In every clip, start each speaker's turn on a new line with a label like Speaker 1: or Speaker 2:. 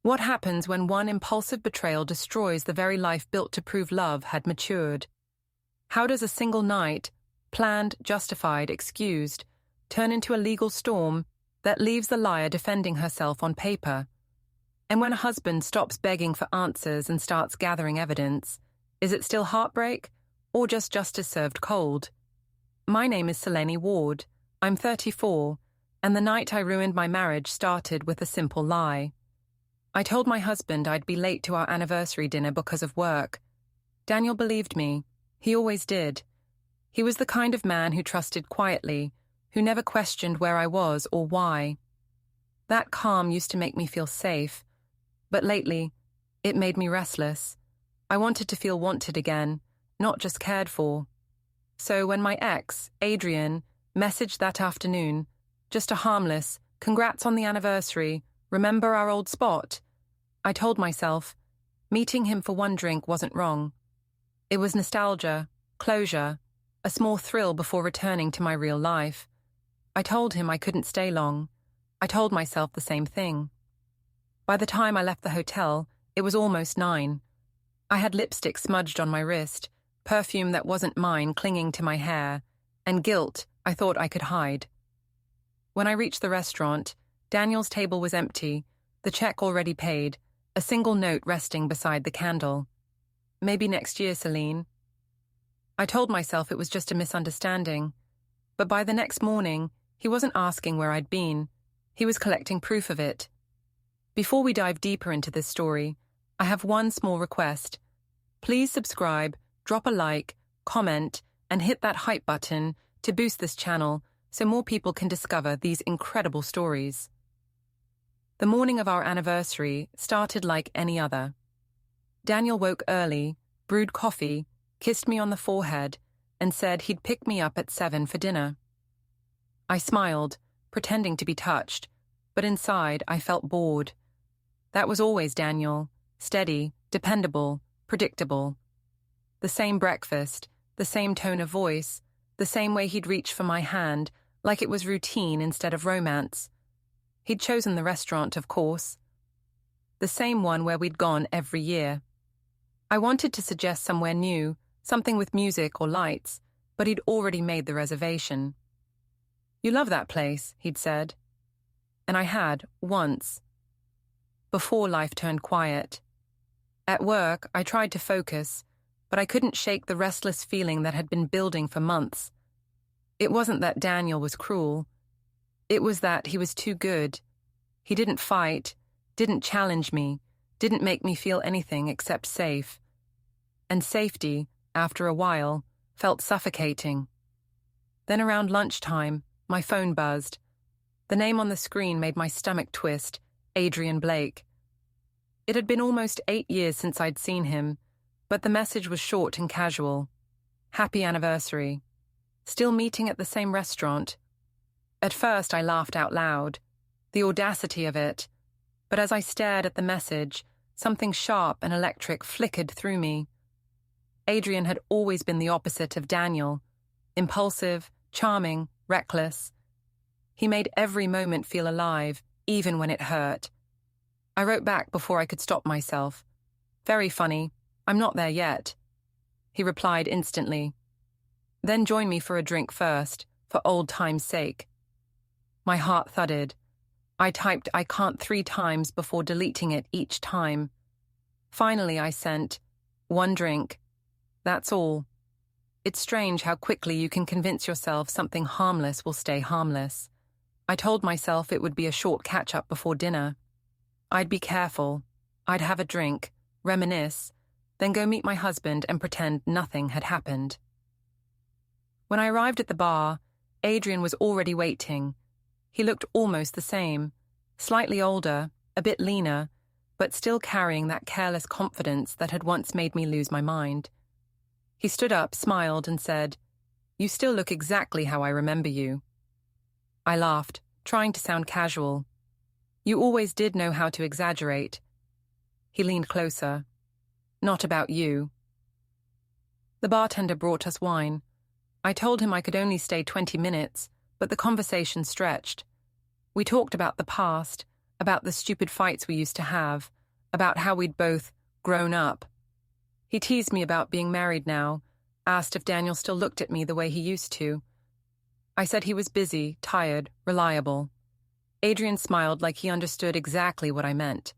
Speaker 1: What happens when one impulsive betrayal destroys the very life built to prove love had matured? How does a single night, planned, justified, excused, turn into a legal storm that leaves the liar defending herself on paper? And when a husband stops begging for answers and starts gathering evidence, is it still heartbreak or just justice served cold? My name is Selene Ward. I'm 34, and the night I ruined my marriage started with a simple lie. I told my husband I'd be late to our anniversary dinner because of work. Daniel believed me. He always did. He was the kind of man who trusted quietly, who never questioned where I was or why. That calm used to make me feel safe, but lately, it made me restless. I wanted to feel wanted again, not just cared for. So when my ex, Adrian, messaged that afternoon, just a harmless, "Congrats on the anniversary, remember our old spot?" I told myself, meeting him for one drink wasn't wrong. It was nostalgia, closure, a small thrill before returning to my real life. I told him I couldn't stay long. I told myself the same thing. By the time I left the hotel, it was almost 9. I had lipstick smudged on my wrist, perfume that wasn't mine clinging to my hair, and guilt I thought I could hide. When I reached the restaurant, Daniel's table was empty, the check already paid, a single note resting beside the candle. "Maybe next year, Selene." I told myself it was just a misunderstanding, but by the next morning, he wasn't asking where I'd been. He was collecting proof of it. Before we dive deeper into this story, I have one small request. Please subscribe, drop a like, comment, and hit that hype button to boost this channel so more people can discover these incredible stories. The morning of our anniversary started like any other. Daniel woke early, brewed coffee, kissed me on the forehead, and said he'd pick me up at 7 for dinner. I smiled, pretending to be touched, but inside I felt bored. That was always Daniel, steady, dependable, predictable. The same breakfast, the same tone of voice, the same way he'd reach for my hand, like it was routine instead of romance. He'd chosen the restaurant, of course. The same one where we'd gone every year. I wanted to suggest somewhere new, something with music or lights, but he'd already made the reservation. "You love that place," he'd said. And I had, once. Before life turned quiet. At work, I tried to focus, but I couldn't shake the restless feeling that had been building for months. It wasn't that Daniel was cruel. It was that he was too good. He didn't fight, didn't challenge me, didn't make me feel anything except safe. And safety, after a while, felt suffocating. Then around lunchtime, my phone buzzed. The name on the screen made my stomach twist, Adrian Blake. It had been almost 8 years since I'd seen him, but the message was short and casual. "Happy anniversary. Still meeting at the same restaurant." At first I laughed out loud, the audacity of it, but as I stared at the message, something sharp and electric flickered through me. Adrian had always been the opposite of Daniel, impulsive, charming, reckless. He made every moment feel alive, even when it hurt. I wrote back before I could stop myself. "Very funny, I'm not there yet." He replied instantly. "Then join me for a drink first, for old time's sake." My heart thudded. I typed "I can't" 3 times before deleting it each time. Finally I sent, "One drink. That's all." It's strange how quickly you can convince yourself something harmless will stay harmless. I told myself it would be a short catch-up before dinner. I'd be careful. I'd have a drink, reminisce, then go meet my husband and pretend nothing had happened. When I arrived at the bar, Adrian was already waiting. He looked almost the same, slightly older, a bit leaner, but still carrying that careless confidence that had once made me lose my mind. He stood up, smiled, and said, "You still look exactly how I remember you." I laughed, trying to sound casual. "You always did know how to exaggerate." He leaned closer. "Not about you." The bartender brought us wine. I told him I could only stay 20 minutes, but the conversation stretched. We talked about the past, about the stupid fights we used to have, about how we'd both grown up. He teased me about being married now, asked if Daniel still looked at me the way he used to. I said he was busy, tired, reliable. Adrian smiled like he understood exactly what I meant.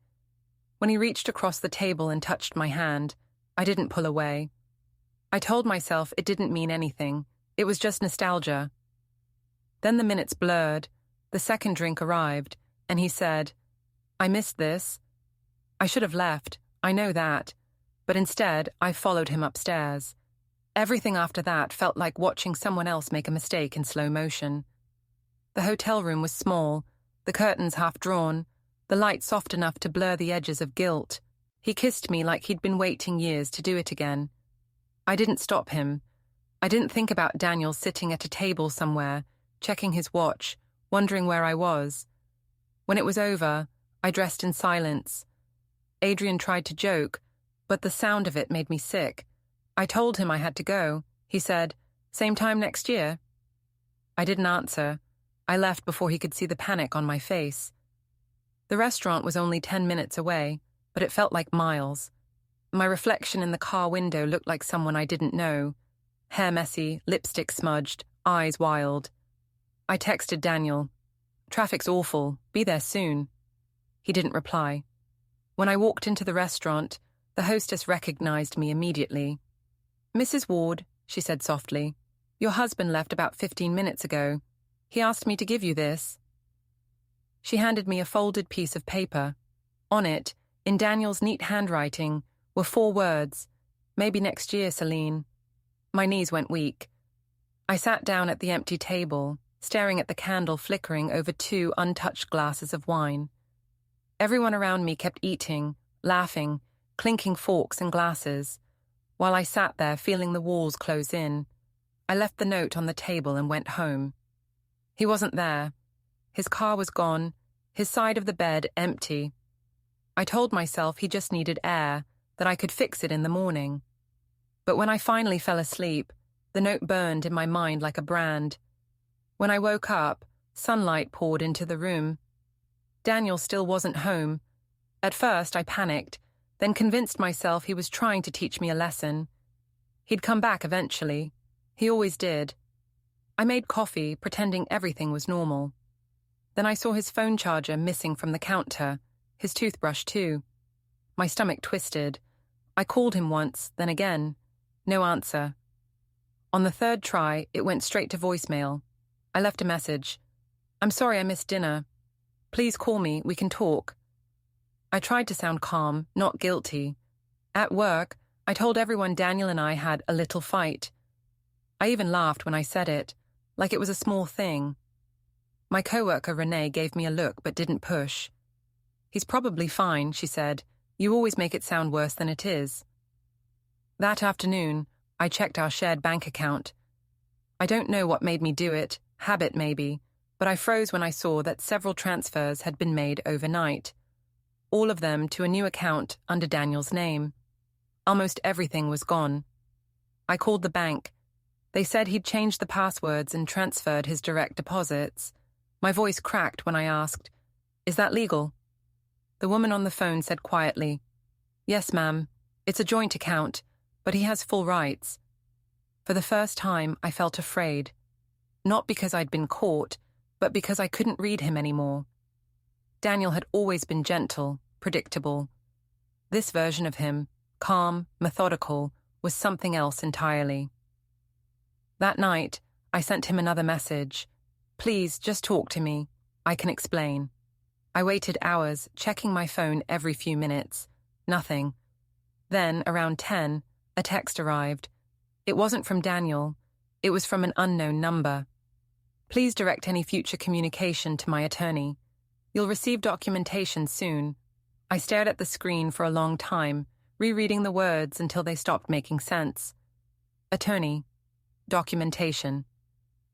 Speaker 1: When he reached across the table and touched my hand, I didn't pull away. I told myself it didn't mean anything. It was just nostalgia. Then the minutes blurred, the second drink arrived, and he said, "I missed this. I should have left, I know that, but instead I followed him upstairs. Everything after that felt like watching someone else make a mistake in slow motion. The hotel room was small, the curtains half drawn, the light soft enough to blur the edges of guilt. He kissed me like he'd been waiting years to do it again. I didn't stop him. I didn't think about Daniel sitting at a table somewhere, checking his watch, wondering where I was. When it was over, I dressed in silence. Adrian tried to joke, but the sound of it made me sick. I told him I had to go. He said, "Same time next year?" I didn't answer. I left before he could see the panic on my face. The restaurant was only 10 minutes away, but it felt like miles. My reflection in the car window looked like someone I didn't know. Hair messy, lipstick smudged, eyes wild. I texted Daniel, "Traffic's awful, be there soon." He didn't reply. When I walked into the restaurant, the hostess recognized me immediately. "Mrs. Ward," she said softly, "your husband left about 15 minutes ago. He asked me to give you this." She handed me a folded piece of paper. On it, in Daniel's neat handwriting, were 4 words, "Maybe next year, Celine." My knees went weak. I sat down at the empty table, staring at the candle flickering over 2 untouched glasses of wine. Everyone around me kept eating, laughing, clinking forks and glasses. While I sat there feeling the walls close in, I left the note on the table and went home. He wasn't there. His car was gone, his side of the bed empty. I told myself he just needed air, that I could fix it in the morning. But when I finally fell asleep, the note burned in my mind like a brand. When I woke up, sunlight poured into the room. Daniel still wasn't home. At first, I panicked, then convinced myself he was trying to teach me a lesson. He'd come back eventually. He always did. I made coffee, pretending everything was normal. Then I saw his phone charger missing from the counter, his toothbrush too. My stomach twisted. I called him once, then again. No answer. On the 3rd try, it went straight to voicemail. I left a message. "I'm sorry I missed dinner. Please call me, we can talk." I tried to sound calm, not guilty. At work, I told everyone Daniel and I had a little fight. I even laughed when I said it, like it was a small thing. My coworker Renee gave me a look but didn't push. "He's probably fine," she said. "You always make it sound worse than it is." That afternoon, I checked our shared bank account. I don't know what made me do it, habit maybe, but I froze when I saw that several transfers had been made overnight. All of them to a new account under Daniel's name. Almost everything was gone. I called the bank. They said he'd changed the passwords and transferred his direct deposits. My voice cracked when I asked, "Is that legal?" The woman on the phone said quietly, "Yes, ma'am. It's a joint account, but he has full rights." For the first time, I felt afraid. Not because I'd been caught, but because I couldn't read him anymore. Daniel had always been gentle, predictable. This version of him, calm, methodical, was something else entirely. That night, I sent him another message. "Please, just talk to me. I can explain." I waited hours, checking my phone every few minutes. Nothing. Then, around 10, a text arrived. It wasn't from Daniel. It was from an unknown number. "Please direct any future communication to my attorney. You'll receive documentation soon." I stared at the screen for a long time, rereading the words until they stopped making sense. Attorney. Documentation.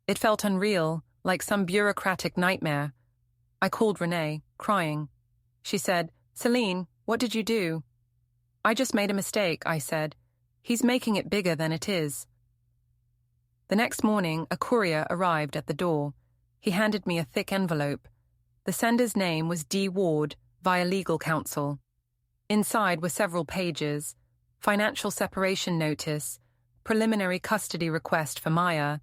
Speaker 1: It felt unreal, like some bureaucratic nightmare. I called Renee, crying. She said, "Celine, what did you do?" "I just made a mistake," I said. "He's making it bigger than it is." The next morning, a courier arrived at the door. He handed me a thick envelope. The sender's name was D. Ward, via legal counsel. Inside were several pages: financial separation notice, preliminary custody request for Maya,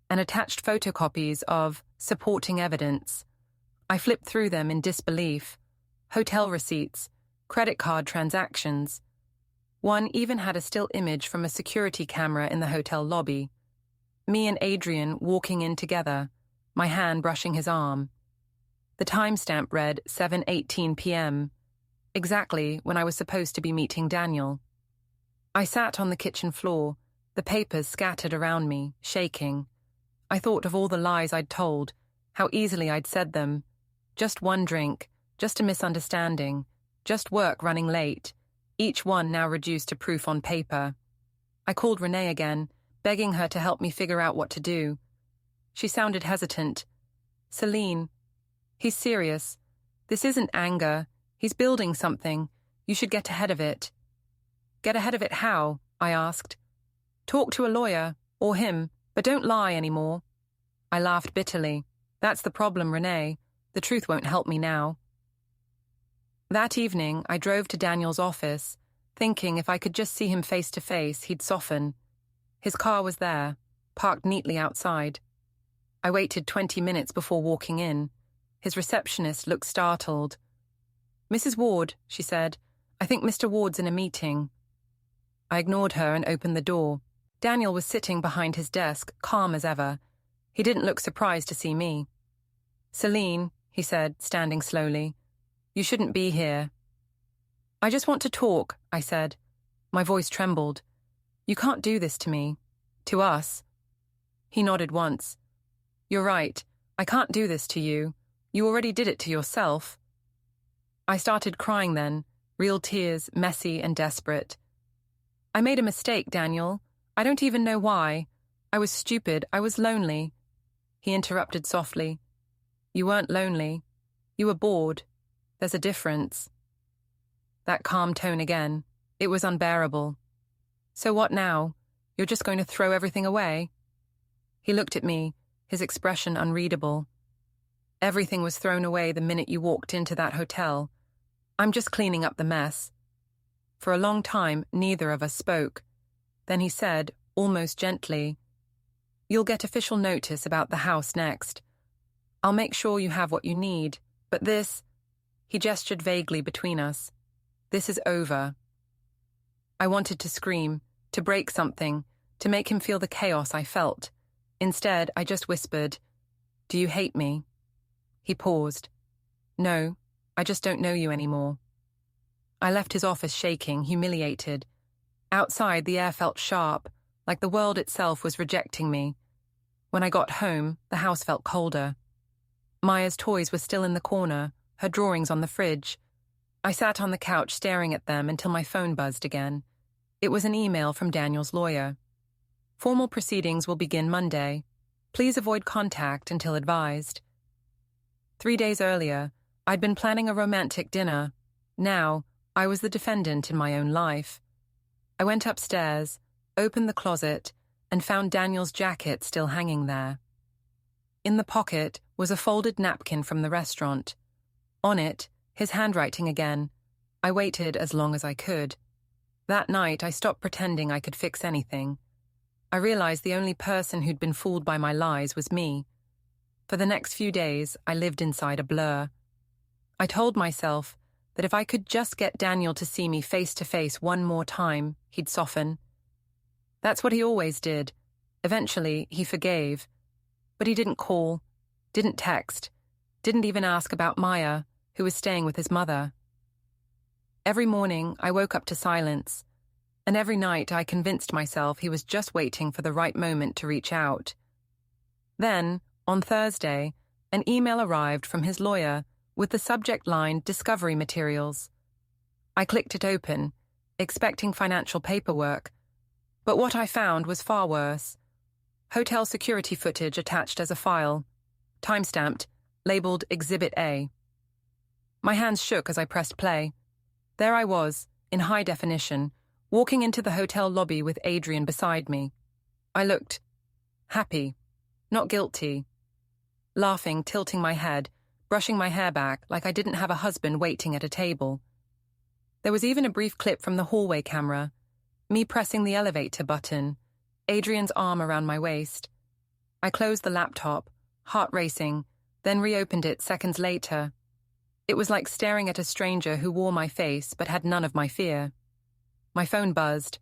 Speaker 1: and attached photocopies of supporting evidence. I flipped through them in disbelief. Hotel receipts, credit card transactions. One even had a still image from a security camera in the hotel lobby. Me and Adrian walking in together, my hand brushing his arm. The timestamp read 7:18 p.m., exactly when I was supposed to be meeting Daniel. I sat on the kitchen floor, the papers scattered around me, shaking. I thought of all the lies I'd told, how easily I'd said them. Just one drink, just a misunderstanding, just work running late, each one now reduced to proof on paper. I called Renee again, begging her to help me figure out what to do. She sounded hesitant. "Celine, he's serious. This isn't anger. He's building something. You should get ahead of it." "Get ahead of it how?" I asked. "Talk to a lawyer, or him, but don't lie anymore." I laughed bitterly. "That's the problem, Renee. The truth won't help me now." That evening, I drove to Daniel's office, thinking if I could just see him face to face, he'd soften. His car was there, parked neatly outside. I waited 20 minutes before walking in. His receptionist looked startled. "Mrs. Ward," she said, "I think Mr. Ward's in a meeting." I ignored her and opened the door. Daniel was sitting behind his desk, calm as ever. He didn't look surprised to see me. "Celine," he said, standing slowly, "you shouldn't be here." "I just want to talk," I said. My voice trembled. "You can't do this to me. To us." He nodded once. "You're right. I can't do this to you. You already did it to yourself." I started crying then, real tears, messy and desperate. "I made a mistake, Daniel. I don't even know why. I was stupid. I was lonely." He interrupted softly. "You weren't lonely. You were bored. There's a difference." That calm tone again. It was unbearable. "So what now? You're just going to throw everything away?" He looked at me, his expression unreadable. "Everything was thrown away the minute you walked into that hotel. I'm just cleaning up the mess." For a long time, neither of us spoke. Then he said, almost gently, "You'll get official notice about the house next. I'll make sure you have what you need, but this—" He gestured vaguely between us. "This is over." I wanted to scream, to break something, to make him feel the chaos I felt. Instead, I just whispered, "Do you hate me?" He paused. "No, I just don't know you anymore." I left his office shaking, humiliated. Outside, the air felt sharp, like the world itself was rejecting me. When I got home, the house felt colder. Maya's toys were still in the corner, her drawings on the fridge. I sat on the couch staring at them until my phone buzzed again. It was an email from Daniel's lawyer. "Formal proceedings will begin Monday. Please avoid contact until advised." 3 days earlier, I'd been planning a romantic dinner. Now, I was the defendant in my own life. I went upstairs, opened the closet, and found Daniel's jacket still hanging there. In the pocket was a folded napkin from the restaurant. On it, his handwriting again. I waited as long as I could. That night, I stopped pretending I could fix anything. I realized the only person who'd been fooled by my lies was me. For the next few days, I lived inside a blur. I told myself that if I could just get Daniel to see me face to face one more time, he'd soften. That's what he always did. Eventually, he forgave. But he didn't call, didn't text, didn't even ask about Maya, who was staying with his mother. Every morning, I woke up to silence, and every night I convinced myself he was just waiting for the right moment to reach out. Then, on Thursday, an email arrived from his lawyer with the subject line "Discovery Materials." I clicked it open, expecting financial paperwork, but what I found was far worse. Hotel security footage attached as a file, timestamped, labeled Exhibit A. My hands shook as I pressed play. There I was, in high definition, walking into the hotel lobby with Adrian beside me. I looked happy, not guilty. Laughing, tilting my head, brushing my hair back like I didn't have a husband waiting at a table. There was even a brief clip from the hallway camera, me pressing the elevator button, Adrian's arm around my waist. I closed the laptop, heart racing, then reopened it seconds later. It was like staring at a stranger who wore my face but had none of my fear. My phone buzzed.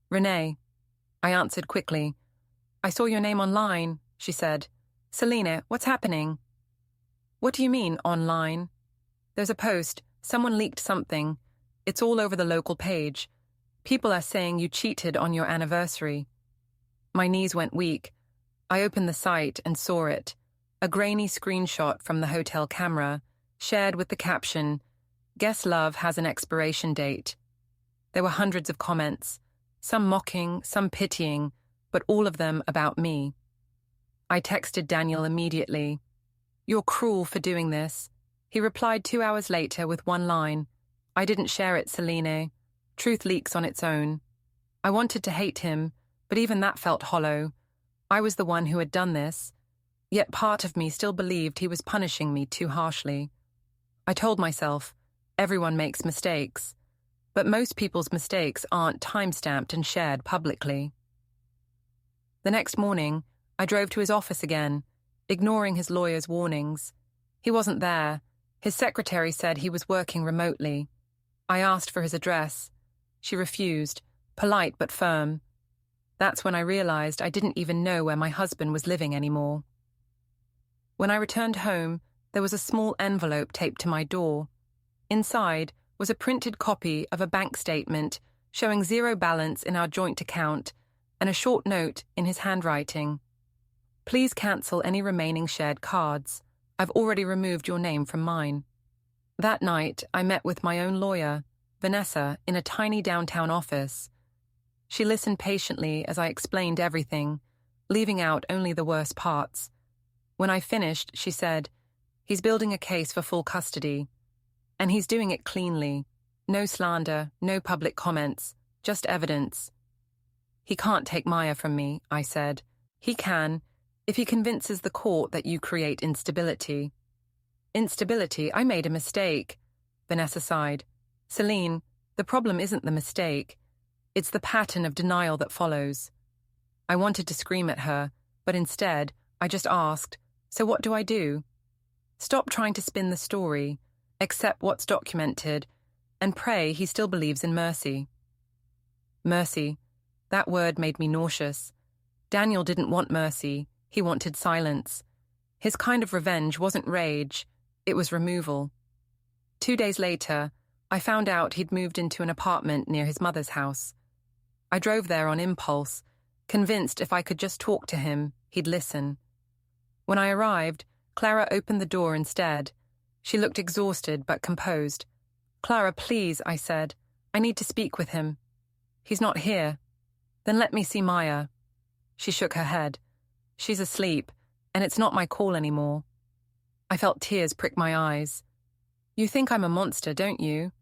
Speaker 1: "Renee." I answered quickly. "I saw your name online," she said. "Selena, what's happening?" "What do you mean, online?" "There's a post. Someone leaked something. It's all over the local page. People are saying you cheated on your anniversary." My knees went weak. I opened the site and saw it, a grainy screenshot from the hotel camera, shared with the caption, "Guess love has an expiration date." There were hundreds of comments, some mocking, some pitying, but all of them about me. I texted Daniel immediately. "You're cruel for doing this." He replied 2 hours later with one line, "I didn't share it, Selene. Truth leaks on its own." I wanted to hate him, but even that felt hollow. I was the one who had done this, yet part of me still believed he was punishing me too harshly. I told myself, everyone makes mistakes, but most people's mistakes aren't time-stamped and shared publicly. The next morning, I drove to his office again, ignoring his lawyer's warnings. He wasn't there. His secretary said he was working remotely. I asked for his address. She refused, polite but firm. That's when I realized I didn't even know where my husband was living anymore. When I returned home, there was a small envelope taped to my door. Inside was a printed copy of a bank statement showing zero balance in our joint account and a short note in his handwriting. "Please cancel any remaining shared cards. I've already removed your name from mine." That night, I met with my own lawyer, Vanessa, in a tiny downtown office. She listened patiently as I explained everything, leaving out only the worst parts. When I finished, she said, "He's building a case for full custody. And he's doing it cleanly. No slander, no public comments, just evidence." "He can't take Maya from me," I said. "He can, if he convinces the court that you create instability." "Instability? I made a mistake." Vanessa sighed. "Celine, the problem isn't the mistake. It's the pattern of denial that follows." I wanted to scream at her, but instead, I just asked, "So what do I do?" "Stop trying to spin the story, accept what's documented, and pray he still believes in mercy." Mercy. That word made me nauseous. Daniel didn't want mercy, he wanted silence. His kind of revenge wasn't rage, it was removal. 2 days later, I found out he'd moved into an apartment near his mother's house. I drove there on impulse, convinced if I could just talk to him, he'd listen. When I arrived, Clara opened the door instead. She looked exhausted but composed. "Clara, please," I said. "I need to speak with him." "He's not here." "Then let me see Maya." She shook her head. "She's asleep, and it's not my call anymore." I felt tears prick my eyes. "You think I'm a monster, don't you?"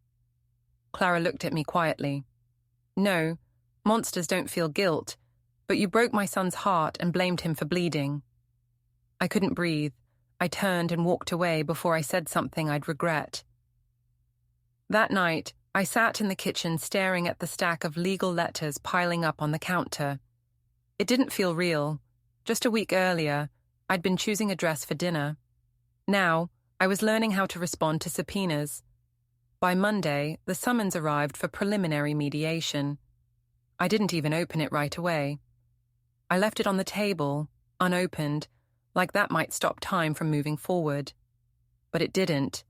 Speaker 1: Clara looked at me quietly. "No, monsters don't feel guilt, but you broke my son's heart and blamed him for bleeding." I couldn't breathe. I turned and walked away before I said something I'd regret. That night, I sat in the kitchen staring at the stack of legal letters piling up on the counter. It didn't feel real. Just a week earlier, I'd been choosing a dress for dinner. Now, I was learning how to respond to subpoenas. By Monday, the summons arrived for preliminary mediation. I didn't even open it right away. I left it on the table, unopened, like that might stop time from moving forward. But it didn't.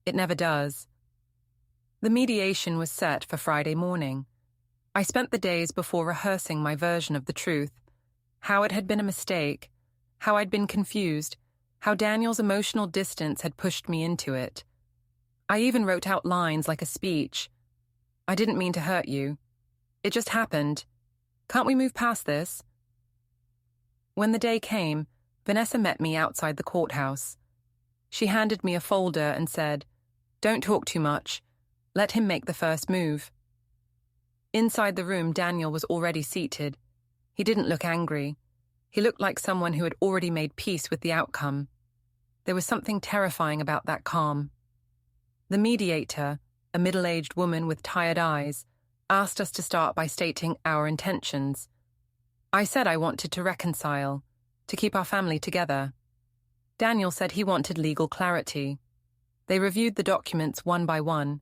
Speaker 1: It never does. The mediation was set for Friday morning. I spent the days before rehearsing my version of the truth, how it had been a mistake, how I'd been confused, how Daniel's emotional distance had pushed me into it. I even wrote out lines like a speech. "I didn't mean to hurt you. It just happened. Can't we move past this?" When the day came, Vanessa met me outside the courthouse. She handed me a folder and said, "Don't talk too much. Let him make the first move." Inside the room, Daniel was already seated. He didn't look angry. He looked like someone who had already made peace with the outcome. There was something terrifying about that calm. The mediator, a middle-aged woman with tired eyes, asked us to start by stating our intentions. I said I wanted to reconcile, to keep our family together. Daniel said he wanted legal clarity. They reviewed the documents one by one,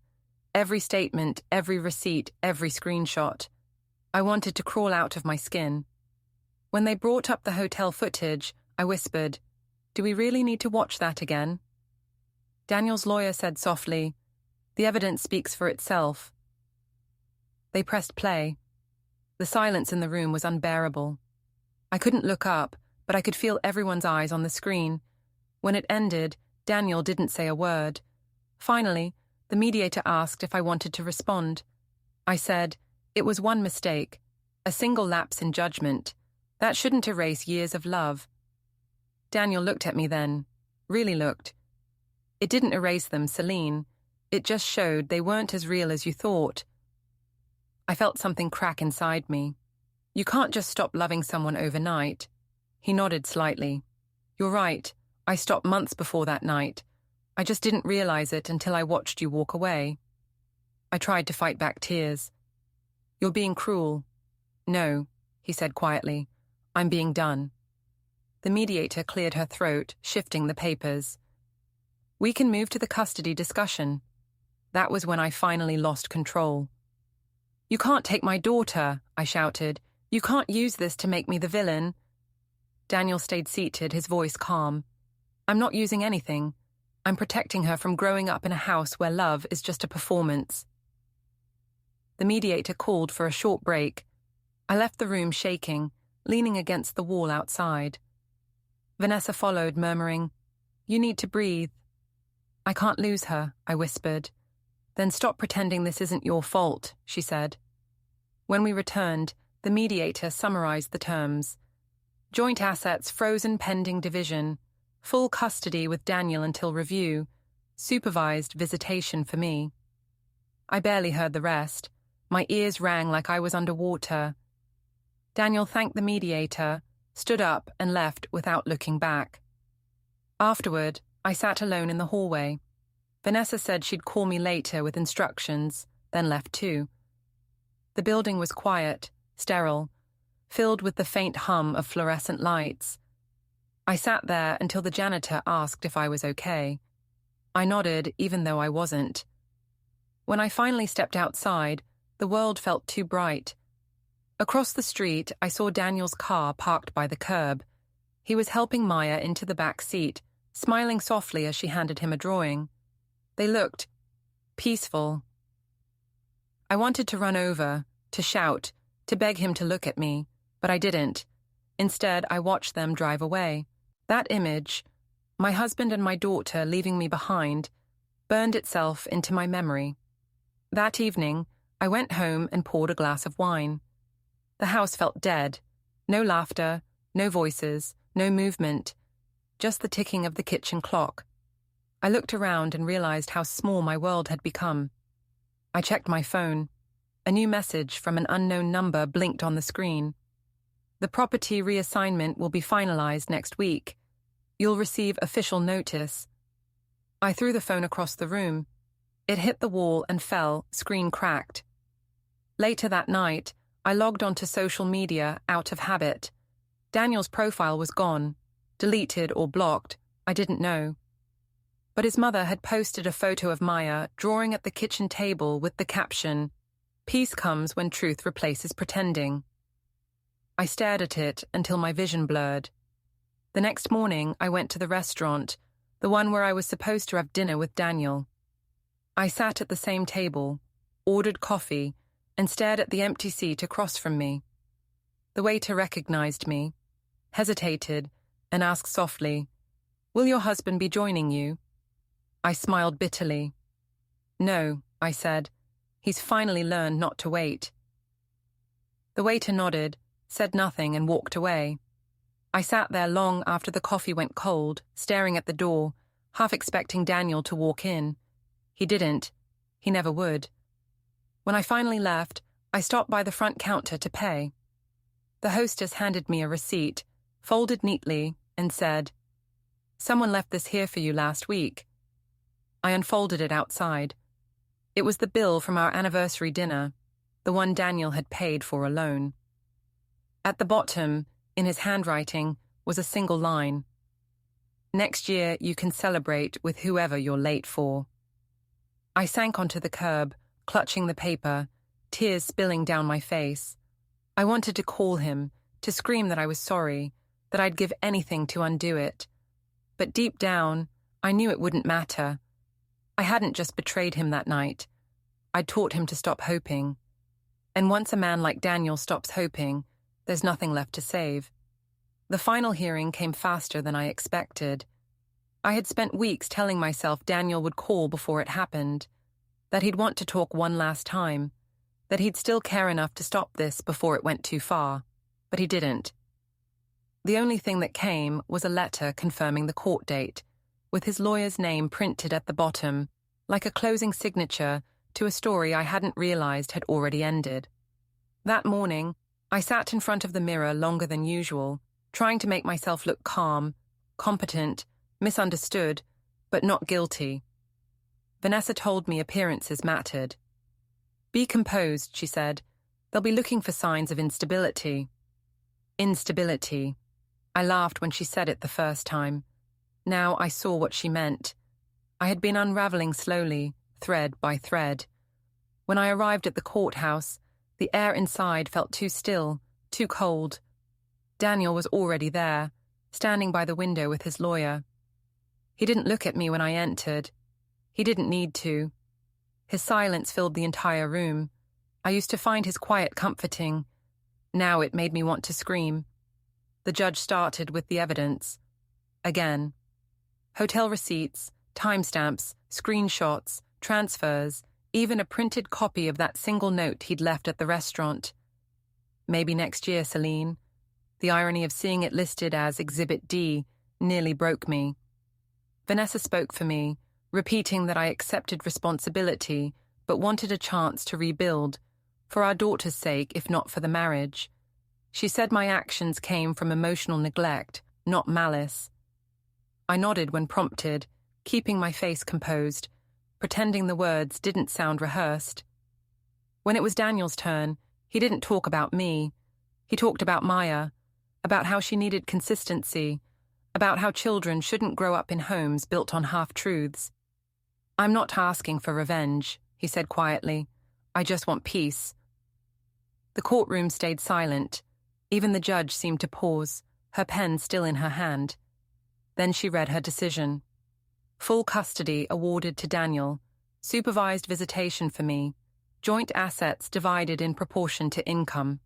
Speaker 1: every statement, every receipt, every screenshot. I wanted to crawl out of my skin. When they brought up the hotel footage, I whispered, "Do we really need to watch that again?" Daniel's lawyer said softly, "The evidence speaks for itself." They pressed play. The silence in the room was unbearable. I couldn't look up, but I could feel everyone's eyes on the screen. When it ended, Daniel didn't say a word. Finally, the mediator asked if I wanted to respond. I said, "It was one mistake, a single lapse in judgment. That shouldn't erase years of love." Daniel looked at me then, really looked. "It didn't erase them, Celine. It just showed they weren't as real as you thought." I felt something crack inside me. You can't just stop loving someone overnight. He nodded slightly. "You're right. I stopped months before that night. I just didn't realize it until I watched you walk away." I tried to fight back tears. "You're being cruel." "No," he said quietly. "I'm being done." The mediator cleared her throat, shifting the papers. "We can move to the custody discussion." That was when I finally lost control. "You can't take my daughter," I shouted. "You can't use this to make me the villain." Daniel stayed seated, his voice calm. "I'm not using anything. I'm protecting her from growing up in a house where love is just a performance." The mediator called for a short break. I left the room shaking, leaning against the wall outside. Vanessa followed, murmuring, "You need to breathe." "I can't lose her," I whispered. "Then stop pretending this isn't your fault," she said. When we returned, the mediator summarized the terms. Joint assets frozen pending division, full custody with Daniel until review, supervised visitation for me. I barely heard the rest. My ears rang like I was underwater. Daniel thanked the mediator, stood up and left without looking back. Afterward, I sat alone in the hallway. Vanessa said she'd call me later with instructions, then left too. The building was quiet, sterile, filled with the faint hum of fluorescent lights. I sat there until the janitor asked if I was okay. I nodded, even though I wasn't. When I finally stepped outside, the world felt too bright. Across the street, I saw Daniel's car parked by the curb. He was helping Maya into the back seat, smiling softly as she handed him a drawing. They looked peaceful. I wanted to run over, to shout, to beg him to look at me, but I didn't. Instead, I watched them drive away. That image, my husband and my daughter leaving me behind, burned itself into my memory. That evening, I went home and poured a glass of wine. The house felt dead. No laughter, no voices, no movement, just the ticking of the kitchen clock. I looked around and realized how small my world had become. I checked my phone. A new message from an unknown number blinked on the screen. "The property reassignment will be finalized next week. You'll receive official notice." I threw the phone across the room. It hit the wall and fell, screen cracked. Later that night, I logged onto social media out of habit. Daniel's profile was gone, deleted or blocked, I didn't know. But his mother had posted a photo of Maya drawing at the kitchen table with the caption, "Peace comes when truth replaces pretending." I stared at it until my vision blurred. The next morning, I went to the restaurant, the one where I was supposed to have dinner with Daniel. I sat at the same table, ordered coffee, and stared at the empty seat across from me. The waiter recognized me, hesitated, and asked softly, "Will your husband be joining you?" I smiled bitterly. "No," I said. "He's finally learned not to wait." The waiter nodded, said nothing, and walked away. I sat there long after the coffee went cold, staring at the door, half expecting Daniel to walk in. He didn't. He never would. When I finally left, I stopped by the front counter to pay. The hostess handed me a receipt, folded neatly, and said, "Someone left this here for you last week." I unfolded it outside. It was the bill from our anniversary dinner, the one Daniel had paid for alone. At the bottom, in his handwriting, was a single line. "Next year you can celebrate with whoever you're late for." I sank onto the curb, clutching the paper, tears spilling down my face. I wanted to call him, to scream that I was sorry, that I'd give anything to undo it. But deep down, I knew it wouldn't matter. I hadn't just betrayed him that night. I'd taught him to stop hoping. And once a man like Daniel stops hoping, there's nothing left to save. The final hearing came faster than I expected. I had spent weeks telling myself Daniel would call before it happened, that he'd want to talk one last time, that he'd still care enough to stop this before it went too far. But he didn't. The only thing that came was a letter confirming the court date, with his lawyer's name printed at the bottom, like a closing signature to a story I hadn't realized had already ended. That morning, I sat in front of the mirror longer than usual, trying to make myself look calm, competent, misunderstood, but not guilty. Vanessa told me appearances mattered. "Be composed," she said. "They'll be looking for signs of instability." Instability. I laughed when she said it the first time. Now I saw what she meant. I had been unraveling slowly, thread by thread. When I arrived at the courthouse, the air inside felt too still, too cold. Daniel was already there, standing by the window with his lawyer. He didn't look at me when I entered. He didn't need to. His silence filled the entire room. I used to find his quiet comforting. Now it made me want to scream. The judge started with the evidence. Again. Hotel receipts, timestamps, screenshots, transfers, even a printed copy of that single note he'd left at the restaurant. "Maybe next year, Celine." The irony of seeing it listed as Exhibit D nearly broke me. Vanessa spoke for me, repeating that I accepted responsibility but wanted a chance to rebuild, for our daughter's sake if not for the marriage. She said my actions came from emotional neglect, not malice. I nodded when prompted, keeping my face composed, pretending the words didn't sound rehearsed. When it was Daniel's turn, he didn't talk about me. He talked about Maya, about how she needed consistency, about how children shouldn't grow up in homes built on half-truths. "I'm not asking for revenge," he said quietly. "I just want peace." The courtroom stayed silent. Even the judge seemed to pause, her pen still in her hand. Then she read her decision. Full custody awarded to Daniel, supervised visitation for me, joint assets divided in proportion to income.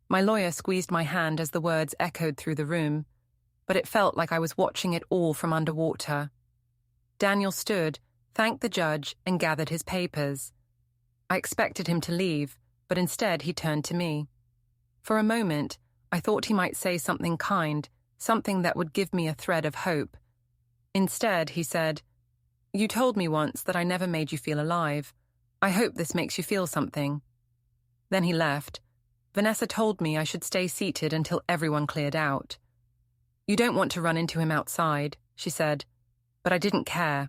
Speaker 1: My lawyer squeezed my hand as the words echoed through the room, but it felt like I was watching it all from underwater. Daniel stood, thanked the judge, and gathered his papers. I expected him to leave, but instead he turned to me. For a moment, I thought he might say something kind, something that would give me a thread of hope. Instead, he said, "You told me once that I never made you feel alive. I hope this makes you feel something." Then he left. Vanessa told me I should stay seated until everyone cleared out. "You don't want to run into him outside," she said, but I didn't care.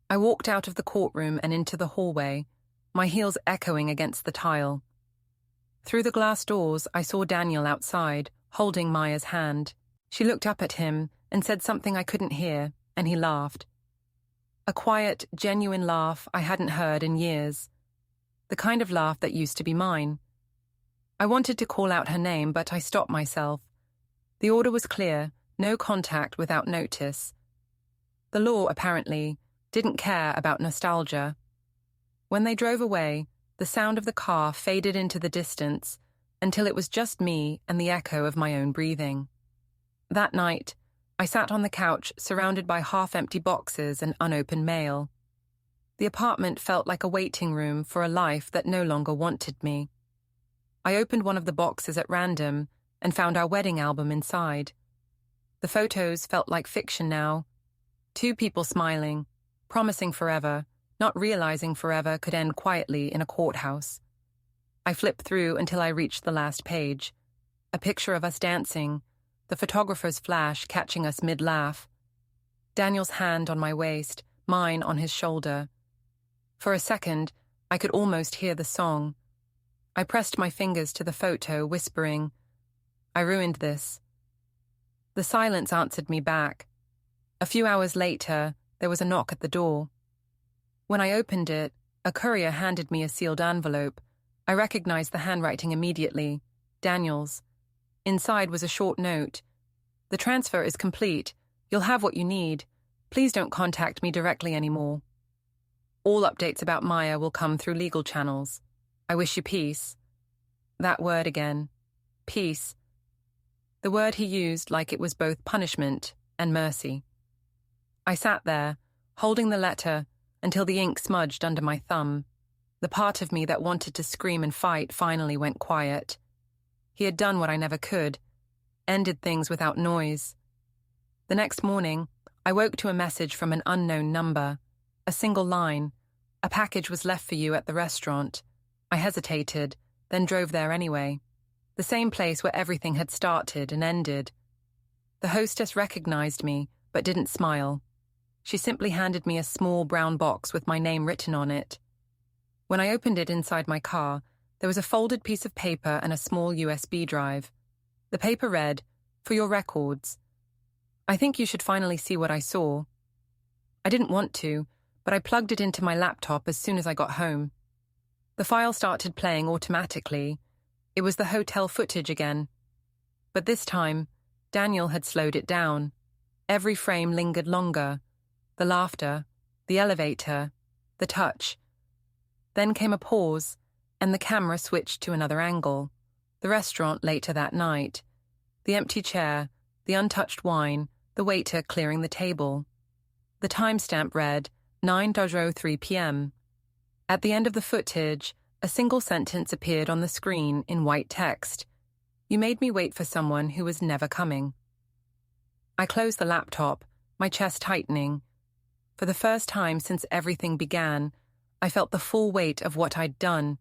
Speaker 1: I walked out of the courtroom and into the hallway, my heels echoing against the tile. Through the glass doors, I saw Daniel outside, holding Maya's hand. She looked up at him and said something I couldn't hear, and he laughed. A quiet, genuine laugh I hadn't heard in years. The kind of laugh that used to be mine. I wanted to call out her name, but I stopped myself. The order was clear, no contact without notice. The law, apparently, didn't care about nostalgia. When they drove away, the sound of the car faded into the distance until it was just me and the echo of my own breathing. That night, I sat on the couch surrounded by half-empty boxes and unopened mail. The apartment felt like a waiting room for a life that no longer wanted me. I opened one of the boxes at random and found our wedding album inside. The photos felt like fiction now. 2 people smiling, promising forever, not realizing forever could end quietly in a courthouse. I flipped through until I reached the last page. A picture of us dancing, the photographer's flash catching us mid-laugh. Daniel's hand on my waist, mine on his shoulder. For a second, I could almost hear the song. I pressed my fingers to the photo, whispering, "I ruined this." The silence answered me back. A few hours later, there was a knock at the door. When I opened it, a courier handed me a sealed envelope. I recognized the handwriting immediately. Daniel's. Inside was a short note. "The transfer is complete. You'll have what you need. Please don't contact me directly anymore. All updates about Maya will come through legal channels. I wish you peace." That word again. Peace. The word he used like it was both punishment and mercy. I sat there, holding the letter, until the ink smudged under my thumb. The part of me that wanted to scream and fight finally went quiet. He had done what I never could, ended things without noise. The next morning, I woke to a message from an unknown number. A single line. "A package was left for you at the restaurant." I hesitated, then drove there anyway. The same place where everything had started and ended. The hostess recognized me, but didn't smile. She simply handed me a small brown box with my name written on it. When I opened it inside my car, there was a folded piece of paper and a small USB drive. The paper read, "For your records. I think you should finally see what I saw." I didn't want to, but I plugged it into my laptop as soon as I got home. The file started playing automatically. It was the hotel footage again. But this time, Daniel had slowed it down. Every frame lingered longer. The laughter, the elevator, the touch. Then came a pause, and the camera switched to another angle. The restaurant later that night. The empty chair, the untouched wine, the waiter clearing the table. The timestamp read 9:03 p.m. At the end of the footage, a single sentence appeared on the screen in white text. "You made me wait for someone who was never coming." I closed the laptop, my chest tightening. For the first time since everything began, I felt the full weight of what I'd done.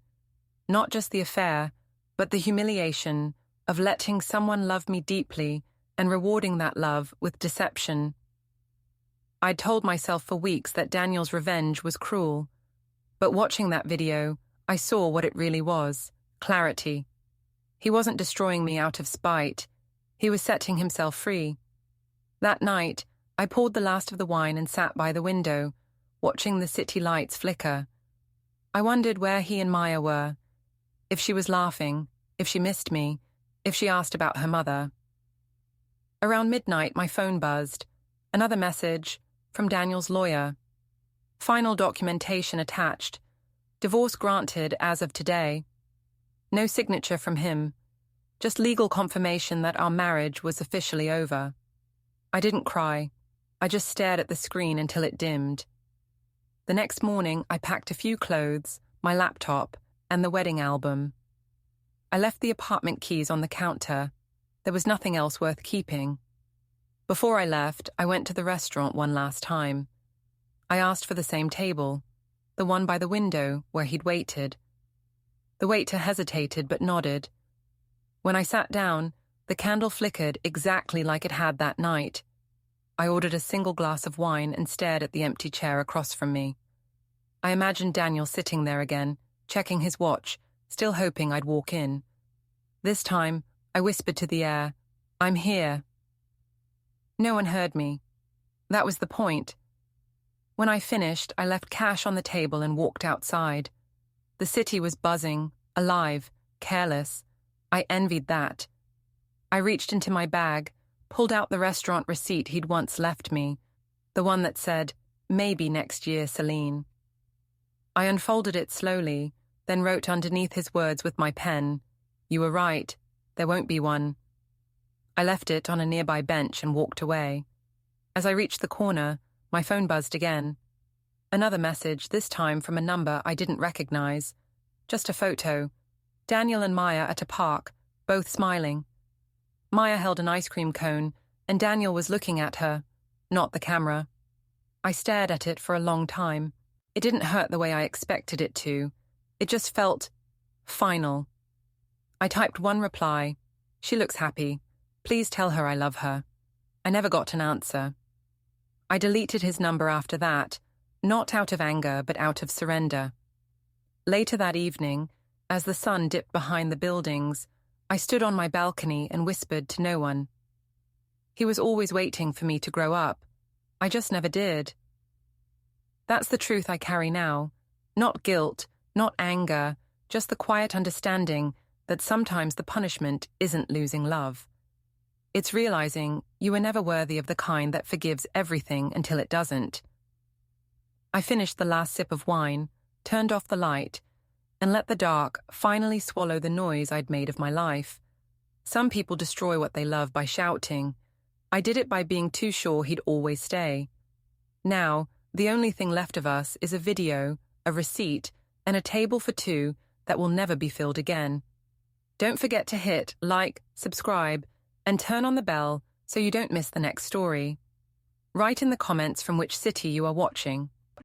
Speaker 1: Not just the affair, but the humiliation of letting someone love me deeply and rewarding that love with deception. I'd told myself for weeks that Daniel's revenge was cruel. But watching that video, I saw what it really was: clarity. He wasn't destroying me out of spite. He was setting himself free. That night, I poured the last of the wine and sat by the window, watching the city lights flicker. I wondered where he and Maya were. If she was laughing, if she missed me, if she asked about her mother. Around midnight, my phone buzzed. Another message from Daniel's lawyer. Final documentation attached. Divorce granted as of today. No signature from him. Just legal confirmation that our marriage was officially over. I didn't cry. I just stared at the screen until it dimmed. The next morning, I packed a few clothes, my laptop, and the wedding album. I left the apartment keys on the counter. There was nothing else worth keeping. Before I left, I went to the restaurant one last time. I asked for the same table, the one by the window where he'd waited. The waiter hesitated but nodded. When I sat down, the candle flickered exactly like it had that night. I ordered a single glass of wine and stared at the empty chair across from me. I imagined Daniel sitting there again, checking his watch, still hoping I'd walk in. This time, I whispered to the air, "I'm here." No one heard me. That was the point. When I finished, I left cash on the table and walked outside. The city was buzzing, alive, careless. I envied that. I reached into my bag, pulled out the restaurant receipt he'd once left me, the one that said, "Maybe next year, Celine." I unfolded it slowly, then wrote underneath his words with my pen, "You were right, there won't be one." I left it on a nearby bench and walked away. As I reached the corner, my phone buzzed again. Another message, this time from a number I didn't recognize. Just a photo. Daniel and Maya at a park, both smiling. Maya held an ice cream cone, and Daniel was looking at her, not the camera. I stared at it for a long time. It didn't hurt the way I expected it to. It just felt final. I typed one reply. "She looks happy. Please tell her I love her." I never got an answer. I deleted his number after that, not out of anger but out of surrender. Later that evening, as the sun dipped behind the buildings, I stood on my balcony and whispered to no one. He was always waiting for me to grow up. I just never did. That's the truth I carry now. Not guilt, not anger, just the quiet understanding that sometimes the punishment isn't losing love. It's realizing you were never worthy of the kind that forgives everything until it doesn't. I finished the last sip of wine, turned off the light, and let the dark finally swallow the noise I'd made of my life. Some people destroy what they love by shouting. I did it by being too sure he'd always stay. Now, the only thing left of us is a video, a receipt, and a table for two that will never be filled again. Don't forget to hit like, subscribe, and turn on the bell so you don't miss the next story. Write in the comments from which city you are watching.